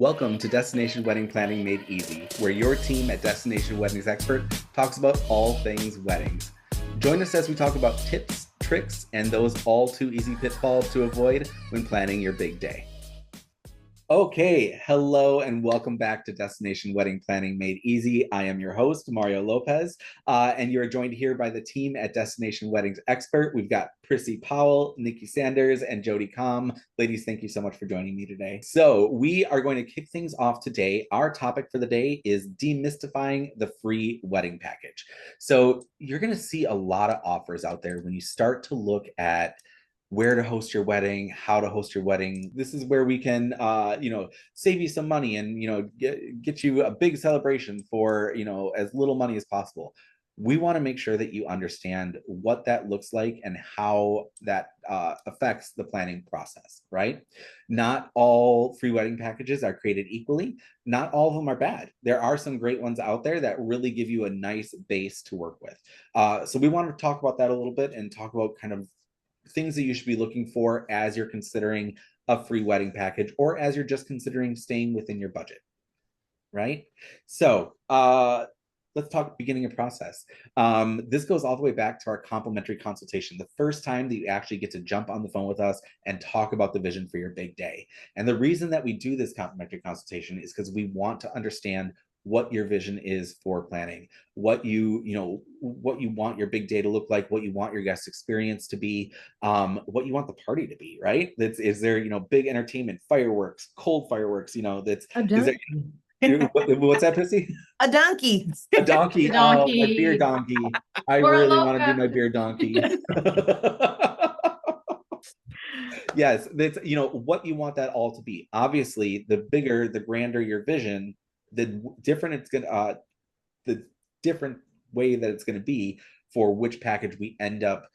Welcome to Destination Wedding Planning Made Easy, where your team at Destination Weddings Expert talks about all things weddings. Join us as we talk about tips, tricks, and those all too easy pitfalls to avoid when planning your big day. Okay, hello and welcome back to Destination Wedding Planning Made Easy. I am your host, Mario Lopez, and you're joined here by the team at Destination Weddings Expert. We've got Prissy Powell, Nikki Sanders, and Jody Com. Ladies, thank you so much for joining me today. So we are going to kick things off today. Our topic for the day is demystifying the free wedding package. So you're going to see a lot of offers out there when you start to look at where to host your wedding, how to host your wedding. This is where we can, save you some money and, get you a big celebration for, as little money as possible. We want to make sure that you understand what that looks like and how that affects the planning process, right? Not all free wedding packages are created equally. Not all of them are bad. There are some great ones out there that really give you a nice base to work with. So we want to talk about that a little bit and talk about kind of things that you should be looking for as you're considering a free wedding package or as you're just considering staying within your budget, right? So let's talk beginning of process. This goes all the way back to our complimentary consultation, the first time that you actually get to jump on the phone with us and talk about the vision for your big day. And the reason that we do this complimentary consultation is because we want to understand what your vision is for planning, what you want your big day to look like, what you want your guest experience to be, what you want the party to be, right? Is there, big entertainment, fireworks, cold fireworks, what's that, Prissy? A donkey. A donkey. A Oh, my beer donkey. donkey. I Or a really want to do loca. my beer donkey. Yes, that's what you want that all to be. Obviously, the bigger, the grander your vision, the different way that it's going to be for which package we end up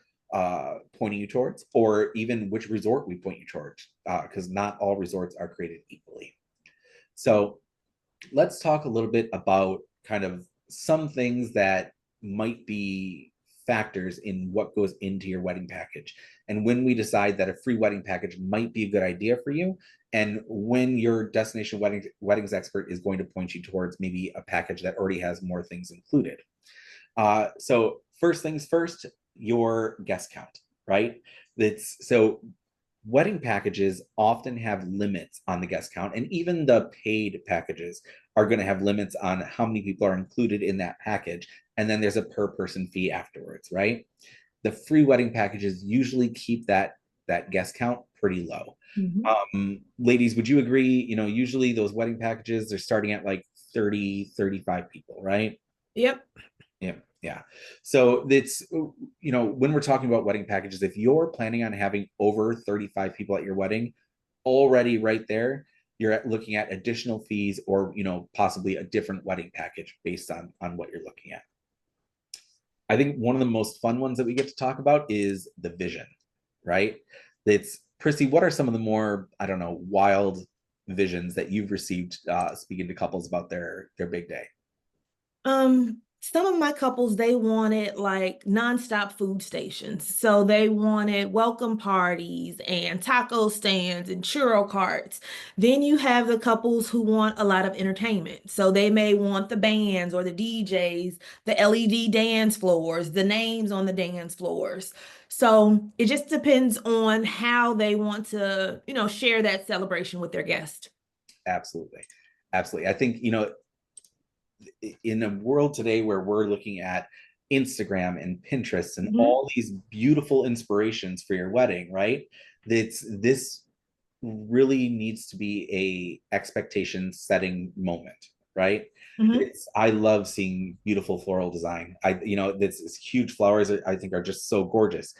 pointing you towards, or even which resort we point you towards, because not all resorts are created equally. So let's talk a little bit about kind of some things that might be factors in what goes into your wedding package, and when we decide that a free wedding package might be a good idea for you, and when your destination weddings expert is going to point you towards maybe a package that already has more things included. So first things first, your guest count, right? So wedding packages often have limits on the guest count, and even the paid packages are going to have limits on how many people are included in that package. And then there's a per person fee afterwards, right? The free wedding packages usually keep that guest count pretty low. Mm-hmm. Ladies, would you agree? Usually those wedding packages, they're starting at like 30, 35 people, right? Yep. Yeah. So it's, when we're talking about wedding packages, if you're planning on having over 35 people at your wedding, already right there, you're looking at additional fees or, possibly a different wedding package based on what you're looking at. I think one of the most fun ones that we get to talk about is the vision, right? It's Prissy, what are some of the more, I don't know, wild visions that you've received speaking to couples about their big day? Some of my couples, they wanted like nonstop food stations. So they wanted welcome parties and taco stands and churro carts. Then you have the couples who want a lot of entertainment. So they may want the bands or the DJs, the LED dance floors, the names on the dance floors. So it just depends on how they want to, share that celebration with their guest. Absolutely. I think, in a world today where we're looking at Instagram and Pinterest and all these beautiful inspirations for your wedding, right? This really needs to be a expectation setting moment, right? I love seeing beautiful floral design. This huge flowers I think are just so gorgeous.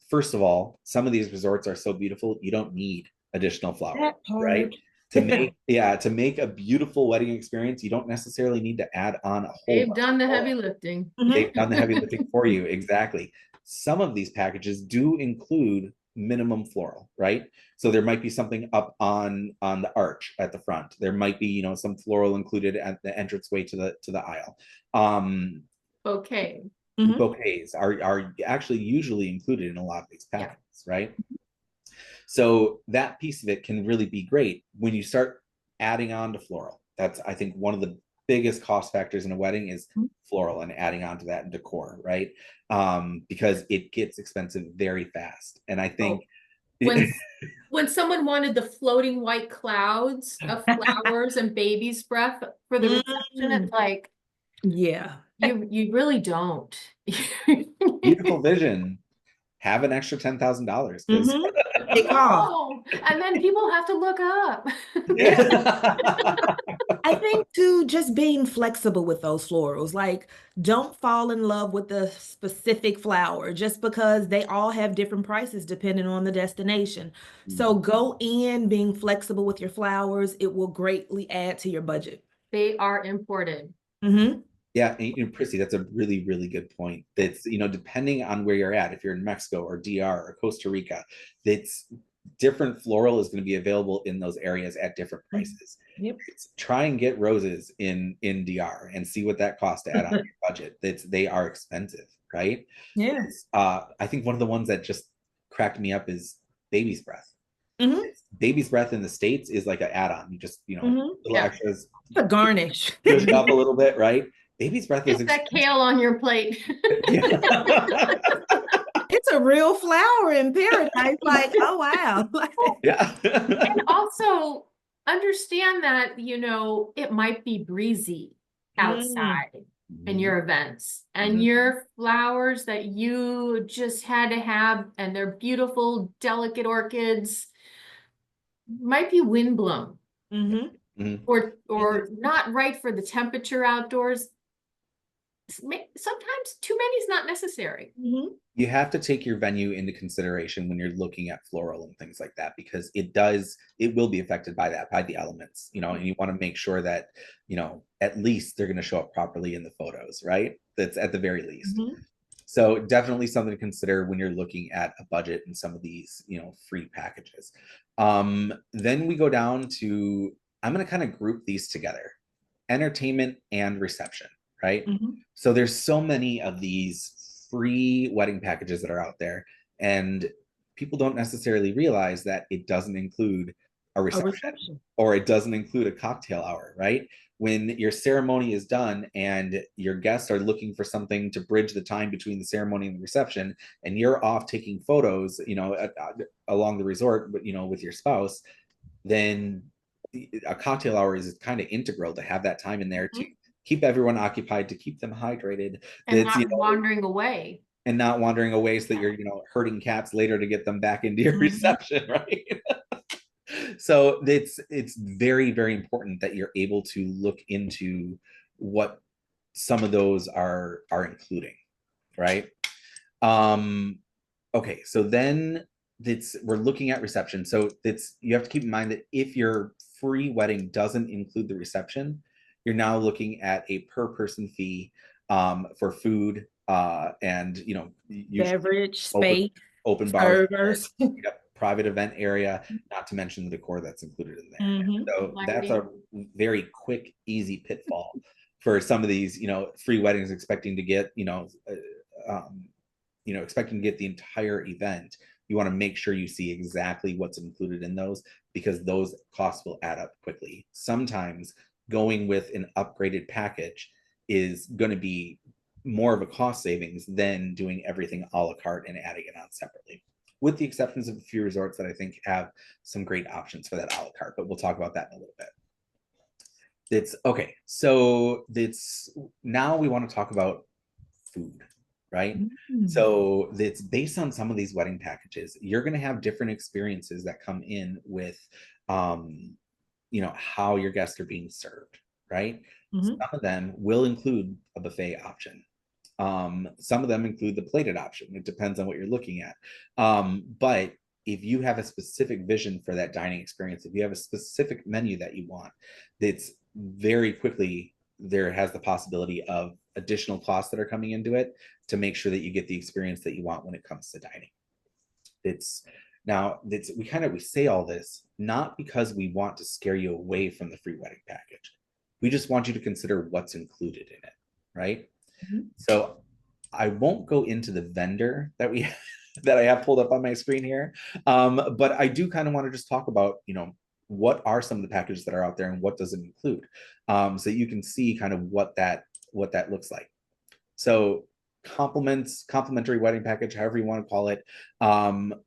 First of all, some of these resorts are so beautiful, you don't need additional flowers, right? To make a beautiful wedding experience, you don't necessarily need to add on a whole They've done the heavy lifting. They've done the heavy lifting for you. Exactly. Some of these packages do include minimum floral, right? So there might be something up on the arch at the front. There might be, some floral included at the entranceway to the aisle. Okay. Bouquets are actually usually included in a lot of these packages, right? So that piece of it can really be great. When you start adding on to floral. That's, I think, one of the biggest cost factors in a wedding is floral and adding on to that and decor, right? Because it gets expensive very fast. And I think when when someone wanted the floating white clouds of flowers and baby's breath for the reception, it's like, yeah, you really don't. beautiful vision. Have an extra $10,000 because it costs. And then people have to look up. I think too, just being flexible with those florals. Like, don't fall in love with the specific flower just because they all have different prices depending on the destination. So go in being flexible with your flowers. It will greatly add to your budget. They are imported. Yeah, and Prissy, that's a really, really good point. That's, depending on where you're at, if you're in Mexico or DR or Costa Rica, that's different floral is going to be available in those areas at different prices. Yep. Try and get roses in DR and see what that costs to add on your budget. They are expensive, right? Yeah. I think one of the ones that just cracked me up is baby's breath. Baby's breath in the States is like an add-on. You just, little extras. It's a garnish. Push it up a little bit, right? Baby's breath is that kale on your plate. It's a real flower in paradise. Like, oh wow. Yeah. And also understand that, it might be breezy outside in your events, and your flowers that you just had to have, and they're beautiful, delicate orchids, might be windblown or not right for the temperature outdoors. Sometimes too many is not necessary. You have to take your venue into consideration when you're looking at floral and things like that, because it will be affected by the elements, and you want to make sure that, at least they're going to show up properly in the photos, right? That's at the very least. So definitely something to consider when you're looking at a budget and some of these, free packages. Then we go down to, I'm going to kind of group these together: entertainment and reception. Right? So there's so many of these free wedding packages that are out there, and people don't necessarily realize that it doesn't include a reception. Or it doesn't include a cocktail hour, right? When your ceremony is done and your guests are looking for something to bridge the time between the ceremony and the reception, and you're off taking photos, along the resort, with your spouse, then a cocktail hour is kind of integral to have that time in there to keep everyone occupied, to keep them hydrated, and not wandering away. And not wandering away so that you're, herding cats later to get them back into your reception, right? So it's very, very important that you're able to look into what some of those are including, right? Okay, so then we're looking at reception. So you have to keep in mind that if your free wedding doesn't include the reception, you're now looking at a per person fee for food and beverage, space, open bars, servers, private event area, not to mention the decor that's included in there. So that's a very quick, easy pitfall for some of these, free weddings expecting to get, expecting to get the entire event. You want to make sure you see exactly what's included in those, because those costs will add up quickly. Sometimes going with an upgraded package is going to be more of a cost savings than doing everything a la carte and adding it on separately, with the exceptions of a few resorts that I think have some great options for that a la carte, but we'll talk about that in a little bit. So now we want to talk about food, right? So it's based on some of these wedding packages. You're going to have different experiences that come in with how your guests are being served, right? Some of them will include a buffet option. Some of them include the plated option. It depends on what you're looking at. But if you have a specific vision for that dining experience, if you have a specific menu that you want, that's very quickly, there has the possibility of additional costs that are coming into it to make sure that you get the experience that you want when it comes to dining. We say all this not because we want to scare you away from the free wedding package. We just want you to consider what's included in it, right? So I won't go into the vendor that I have pulled up on my screen here, but I do kind of want to just talk about, what are some of the packages that are out there and what does it include, so you can see kind of what that looks like. So complimentary wedding package, however you want to call it,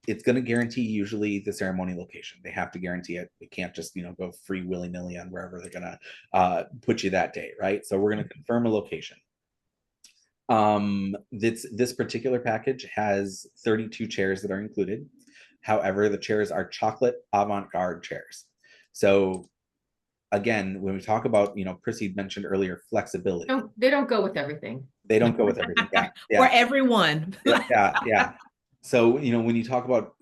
it's going to guarantee usually the ceremony location. They have to guarantee it. They can't just go free willy-nilly on wherever they're going to put you that day, right? So we're going to confirm a location. This particular package has 32 chairs that are included. However, the chairs are chocolate avant-garde chairs. So again, when we talk about, Prissy mentioned earlier, flexibility. No, they don't go with everything. They don't go with everything. Yeah. For everyone. Yeah. So, when you talk about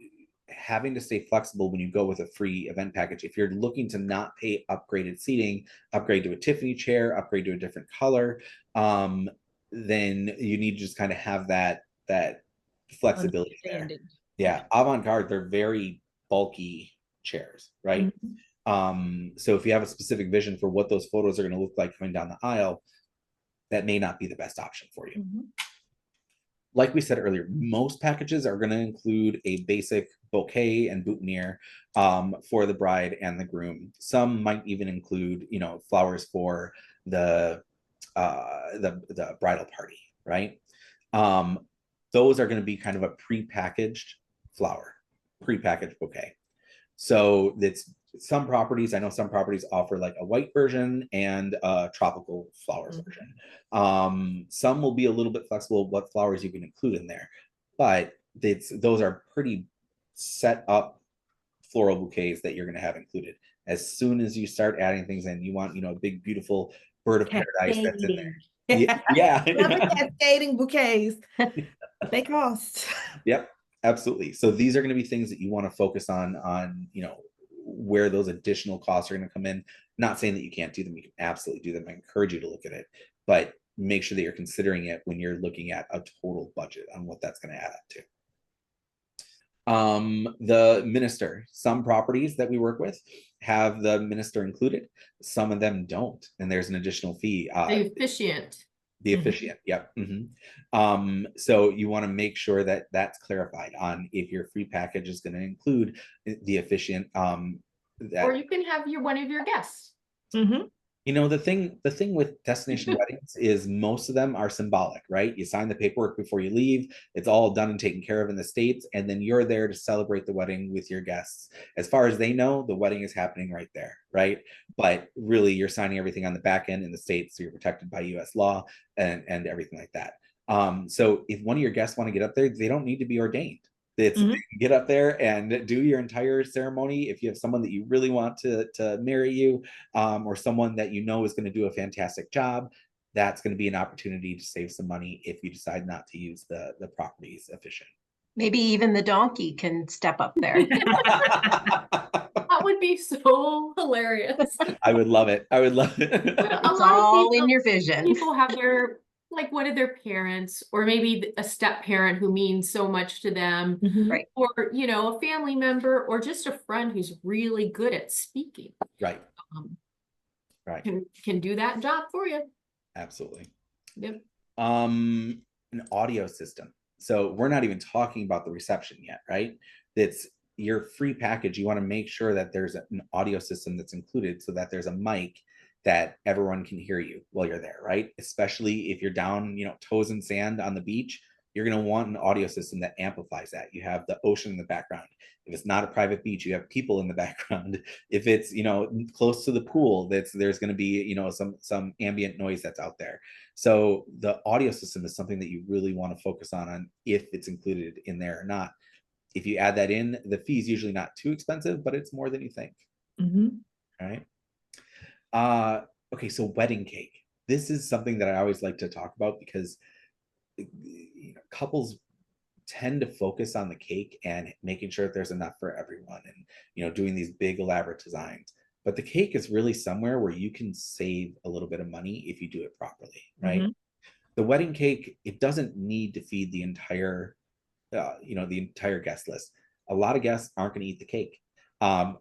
having to stay flexible when you go with a free event package, if you're looking to not pay upgraded seating, upgrade to a Tiffany chair, upgrade to a different color, then you need to just kind of have that flexibility there. Yeah. Avant-garde, they're very bulky chairs, right? So if you have a specific vision for what those photos are going to look like coming down the aisle, that may not be the best option for you. Like we said earlier, most packages are going to include a basic bouquet and boutonniere for the bride and the groom. Some might even include, flowers for the bridal party, right? Those are going to be kind of a pre-packaged flower, pre-packaged bouquet. So it's some properties, I know some properties offer like a white version and a tropical flowers version. Some will be a little bit flexible what flowers you can include in there, but those are pretty set up floral bouquets that you're going to have included. As soon as you start adding things in, you want, a big, beautiful bird of paradise that's in there. Yeah. Love the cascading bouquets. They cost. Yep, absolutely. So these are going to be things that you want to focus on, where those additional costs are going to come in. Not saying that you can't do them. You can absolutely do them. I encourage you to look at it, but make sure that you're considering it when you're looking at a total budget on what that's going to add up to. The minister, some properties that we work with have the minister included. Some of them don't, and there's an additional fee. The officiant. The officiant, yep. So you want to make sure that that's clarified on if your free package is going to include the officiant. Or you can have one of your guests. The thing with destination weddings is most of them are symbolic, right? You sign the paperwork before you leave. It's all done and taken care of in the States, and then you're there to celebrate the wedding with your guests. As far as they know, the wedding is happening right there, right? But really, you're signing everything on the back end in the States, so you're protected by U.S. law and everything like that. So if one of your guests want to get up there, they don't need to be ordained. They can get up there and do your entire ceremony. If you have someone that you really want to marry you, or someone that is going to do a fantastic job, that's going to be an opportunity to save some money if you decide not to use the property's officiant. Maybe even the donkey can step up there. That would be so hilarious. I would love it. It's all in your vision. People have one of their parents, or maybe a step parent who means so much to them, right? Or a family member, or just a friend who's really good at speaking, right? Can do that job for you. Absolutely. Yep. An audio system. So we're not even talking about the reception yet, right? That's your free package. You want to make sure that there's an audio system that's included, so that there's a mic that everyone can hear you while you're there, right? Especially if you're down, toes in sand on the beach, you're going to want an audio system that amplifies that. You have the ocean in the background. If it's not a private beach, you have people in the background. If it's, close to the pool, there's going to be, some ambient noise that's out there. So the audio system is something that you really want to focus on if it's included in there or not. If you add that in, the fee is usually not too expensive, but it's more than you think. All right. Okay, so wedding cake. This is something that I always like to talk about because couples tend to focus on the cake and making sure that there's enough for everyone, and doing these big elaborate designs. But the cake is really somewhere where you can save a little bit of money if you do it properly, right? The wedding cake, it doesn't need to feed the entire guest list. A lot of guests aren't going to eat the cake.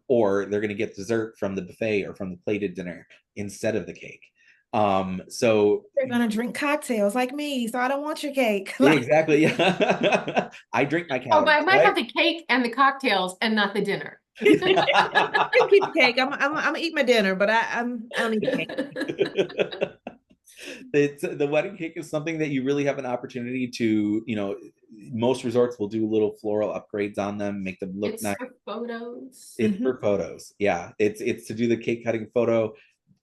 Or they're going to get dessert from the buffet or from the plated dinner instead of the cake. So they're going to drink cocktails like me, so I don't want your cake. Yeah, exactly. Yeah. I drink my calories. I might have the cake and the cocktails and not the dinner. I can keep the cake. I'm gonna eat my dinner, but I don't eat the cake. It's the wedding cake is something that you really have an opportunity to, most resorts will do little floral upgrades on them, make them look It's nice. for photos. It's for photos. Yeah. It's to do the cake cutting photo.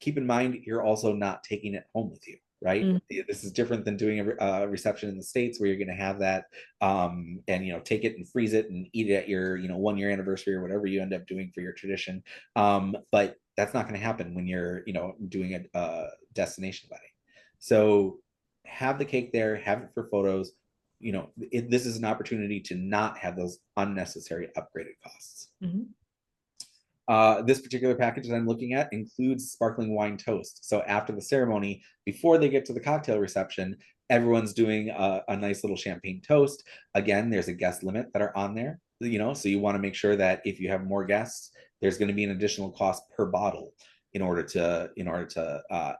Keep in mind, you're also not taking it home with you, right? This is different than doing a reception in the States where you're going to have that and, take it and freeze it and eat it at your, 1 year anniversary or whatever you end up doing for your tradition. But that's not going to happen when you're, doing a destination wedding. So have the cake there, have it for photos. This is an opportunity to not have those unnecessary upgraded costs. This particular package that I'm looking at includes sparkling wine toast. So after the ceremony, before they get to the cocktail reception, everyone's doing a nice little champagne toast. Again, there's a guest limit that are on there, so you want to make sure that if you have more guests, there's going to be an additional cost per bottle in order to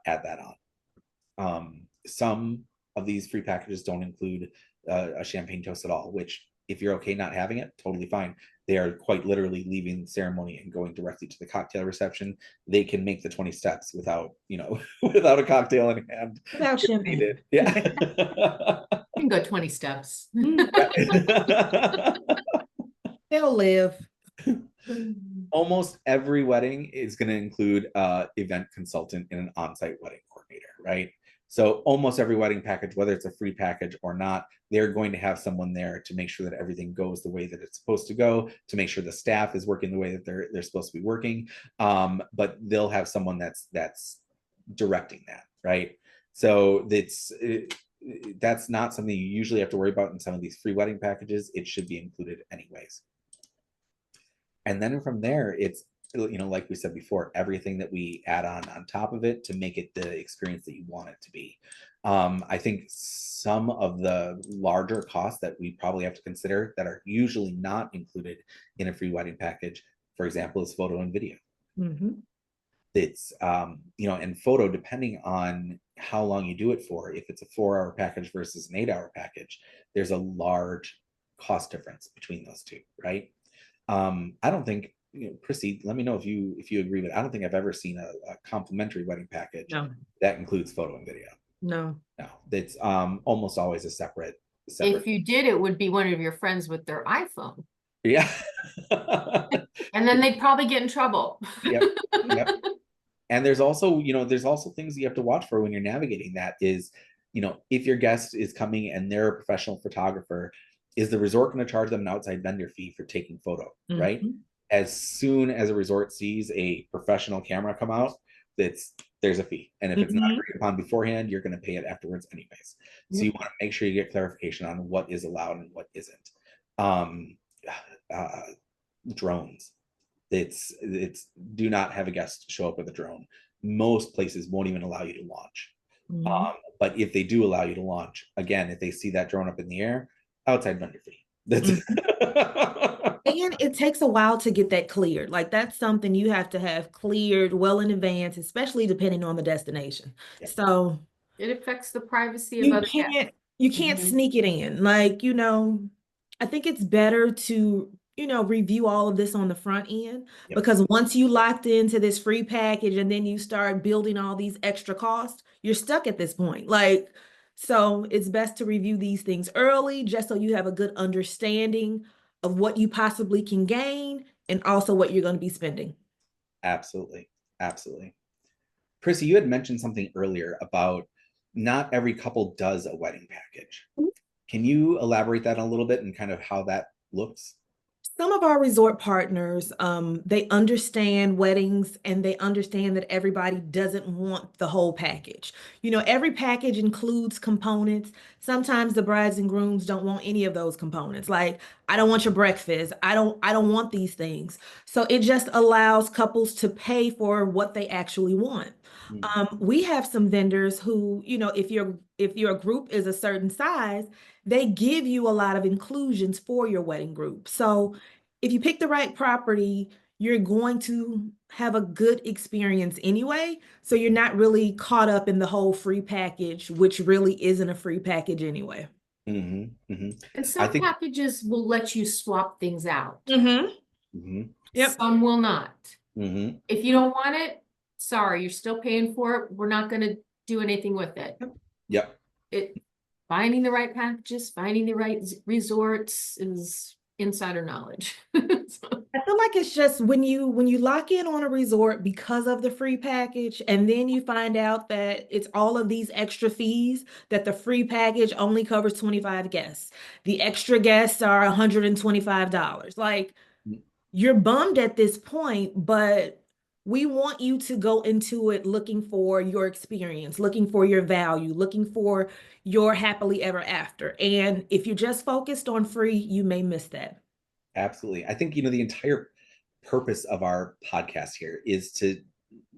add that on. Some of these free packages don't include a champagne toast at all, which if you're okay not having it, totally fine. They are quite literally leaving the ceremony and going directly to the cocktail reception. They can make the 20 steps without, without a cocktail in hand. Without champagne. Yeah. You can go 20 steps. They'll live. Almost every wedding is going to include event consultant and an on-site wedding coordinator, right? So almost every wedding package, whether it's a free package or not, they're going to have someone there to make sure that everything goes the way that it's supposed to go, to make sure the staff is working the way that they're supposed to be working. But they'll have someone that's directing that, right? So that's not something you usually have to worry about in some of these free wedding packages. It should be included anyways. And then from there, it's, like we said before, everything that we add on top of it to make it the experience that you want it to be. I think some of the larger costs that we probably have to consider that are usually not included in a free wedding package, for example, is photo and video. It's, and photo, depending on how long you do it for, if it's a 4-hour package versus an 8-hour package, there's a large cost difference between those two, right? I don't think, Chrissy, let me know if you agree, but I don't think I've ever seen a complimentary wedding package that includes photo and video. No, it's almost always a separate. If you did, it would be one of your friends with their iPhone. Yeah. And then they'd probably get in trouble. Yep. And there's also things you have to watch for when you're navigating that is, if your guest is coming and they're a professional photographer, is the resort going to charge them an outside vendor fee for taking photo, right? As soon as a resort sees a professional camera come out, there's a fee. And if it's not agreed upon beforehand, you're going to pay it afterwards anyways. So you want to make sure you get clarification on what is allowed and what isn't. Drones. It's do not have a guest show up with a drone. Most places won't even allow you to launch. But if they do allow you to launch, again, if they see that drone up in the air, outside vendor fee. That's And it takes a while to get that cleared. Like that's something you have to have cleared well in advance, especially depending on the destination. So it affects the privacy of other guests. You can't sneak it in. Like, I think it's better to, review all of this on the front end, because once you locked into this free package and then you start building all these extra costs, you're stuck at this point. Like, so it's best to review these things early, just so you have a good understanding of what you possibly can gain and also what you're going to be spending. Absolutely. Chrissy, you had mentioned something earlier about not every couple does a wedding package. Can you elaborate that a little bit and kind of how that looks? Some of our resort partners, they understand weddings and they understand that everybody doesn't want the whole package. Every package includes components. Sometimes the brides and grooms don't want any of those components. Like, I don't want your breakfast. I don't want these things. So it just allows couples to pay for what they actually want. We have some vendors who, if your group is a certain size, they give you a lot of inclusions for your wedding group. So if you pick the right property, you're going to have a good experience anyway. So you're not really caught up in the whole free package, which really isn't a free package anyway. And some packages will let you swap things out. Yep. Some will not. Mm-hmm. If you don't want it, sorry, you're still paying for it. We're not going to do anything with it. Yep. Finding the right packages, finding the right resorts is insider knowledge. So, I feel like it's just when you lock in on a resort because of the free package, and then you find out that it's all of these extra fees, that the free package only covers 25 guests. The extra guests are $125. Like, you're bummed at this point, but we want you to go into it looking for your experience, looking for your value, looking for your happily ever after. And if you're just focused on free, you may miss that. Absolutely. I think, the entire purpose of our podcast here is to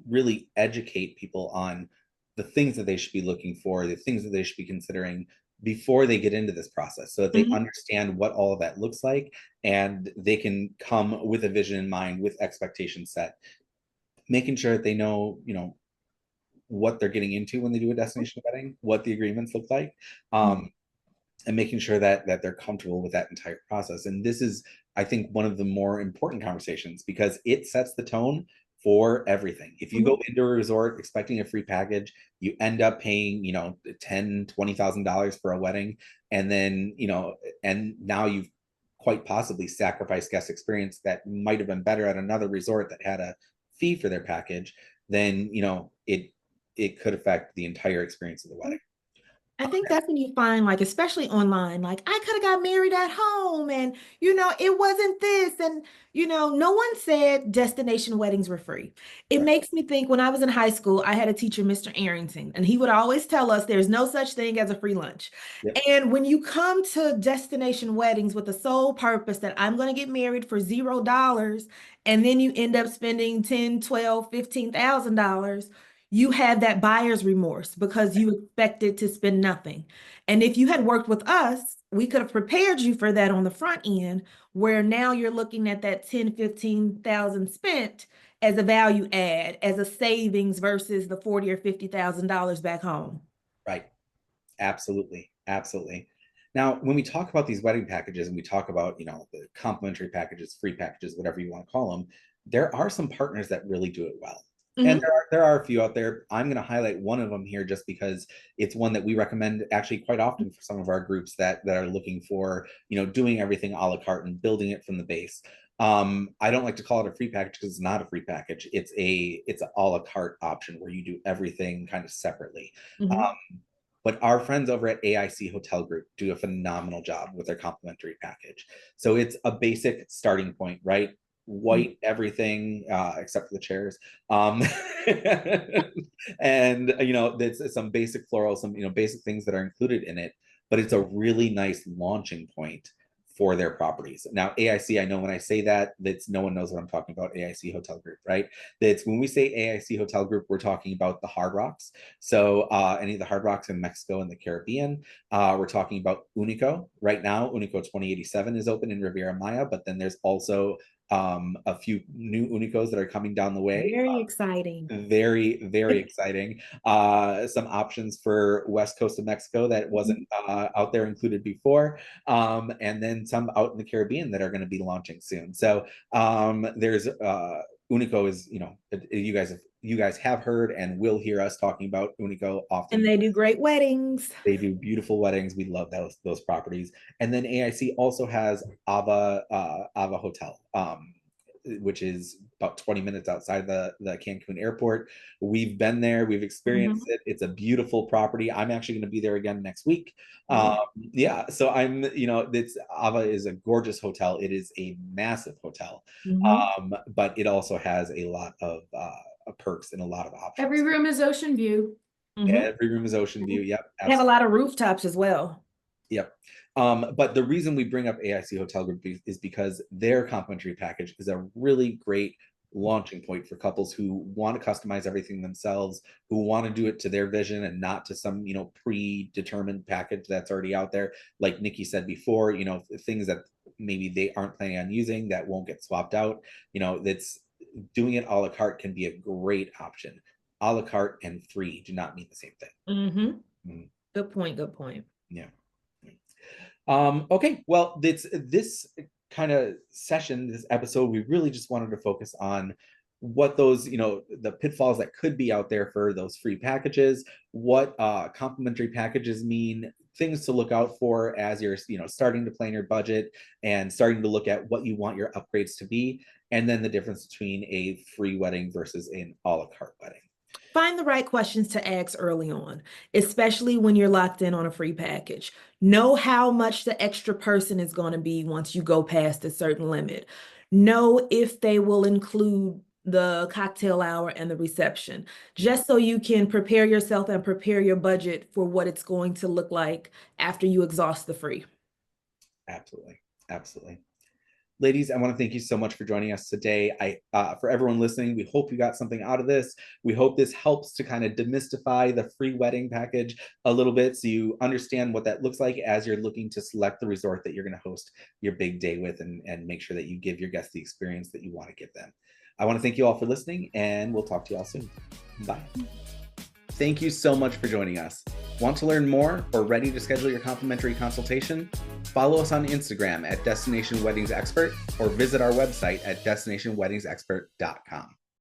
really educate people on the things that they should be looking for, the things that they should be considering before they get into this process, so that they understand what all of that looks like, and they can come with a vision in mind, with expectations set, making sure that they know, what they're getting into when they do a destination wedding, what the agreements look like. And making sure that they're comfortable with that entire process. And this is, I think, one of the more important conversations, because it sets the tone for everything. If you go into a resort expecting a free package, you end up paying, $10,000-$20,000 for a wedding. And then, and now you've quite possibly sacrificed guest experience that might have been better at another resort that had a fee for their package. Then, it could affect the entire experience of the wedding. I think that's when you find, like, especially online, like, I could have got married at home and, it wasn't this. And, no one said destination weddings were free. It Right. makes me think, when I was in high school, I had a teacher, Mr. Arrington, and he would always tell us there's no such thing as a free lunch. Yep. And when you come to destination weddings with the sole purpose that I'm going to get married for $0, and then you end up spending 10, 12, $15,000, you have that buyer's remorse because you expected to spend nothing. And if you had worked with us, we could have prepared you for that on the front end, where now you're looking at that 10, 15,000 spent as a value add, as a savings versus the 40 or $50,000 back home. Right. Absolutely. Absolutely. Now, when we talk about these wedding packages and we talk about, the complimentary packages, free packages, whatever you want to call them, there are some partners that really do it well. And there are a few out there. I'm going to highlight one of them here just because it's one that we recommend actually quite often for some of our groups that are looking for, doing everything a la carte and building it from the base. I don't like to call it a free package because it's not a free package. It's an a la carte option where you do everything kind of separately. But our friends over at AIC Hotel Group do a phenomenal job with their complimentary package. So it's a basic starting point, right? White everything except for the chairs, and it's some basic floral, some basic things that are included in it, but it's a really nice launching point for their properties. Now, AIC, I know when I say that's no one knows what I'm talking about. AIC Hotel Group, right? That's when we say AIC Hotel Group, we're talking about the Hard Rocks. So any of the Hard Rocks in Mexico and the Caribbean. We're talking about Unico right now. Unico 2087 is open in Riviera Maya, but then there's also a few new Unicos that are coming down the way. Very exciting. Very, very exciting. Some options for West Coast of Mexico that wasn't out there included before. And then some out in the Caribbean that are going to be launching soon. So there's Unico is, you guys have heard and will hear us talking about Unico often. And they do great weddings. They do beautiful weddings. We love those properties. And then AIC also has Ava Hotel, which is about 20 minutes outside the Cancun airport. We've been there. We've experienced it. It's a beautiful property. I'm actually going to be there again next week. Yeah. So it's Ava is a gorgeous hotel. It is a massive hotel, but it also has a lot of perks and a lot of options. Every room is ocean view. Every room is ocean view. Yep. Absolutely. They have a lot of rooftops as well. Yep. But the reason we bring up AIC Hotel Group is because their complimentary package is a really great launching point for couples who want to customize everything themselves, who want to do it to their vision and not to some, predetermined package that's already out there. Like Nikki said before, things that maybe they aren't planning on using that won't get swapped out. That's doing it a la carte can be a great option. A la carte and free do not mean the same thing. Good point. Good point. Yeah. Okay. Well, this kind of session, this episode, we really just wanted to focus on what those, the pitfalls that could be out there for those free packages, what complimentary packages mean, things to look out for as you're, starting to plan your budget and starting to look at what you want your upgrades to be, and then the difference between a free wedding versus an a la carte wedding. Find the right questions to ask early on, especially when you're locked in on a free package. Know how much the extra person is going to be once you go past a certain limit. Know if they will include the cocktail hour and the reception, just so you can prepare yourself and prepare your budget for what it's going to look like after you exhaust the free. Absolutely. Absolutely. Ladies, I want to thank you so much for joining us today. For everyone listening, we hope you got something out of this. We hope this helps to kind of demystify the free wedding package a little bit, so you understand what that looks like as you're looking to select the resort that you're going to host your big day with, and make sure that you give your guests the experience that you want to give them. I want to thank you all for listening, and we'll talk to you all soon. Bye. Thank you so much for joining us. Want to learn more or ready to schedule your complimentary consultation? Follow us on Instagram at Destination Weddings Expert, or visit our website at destinationweddingsexpert.com.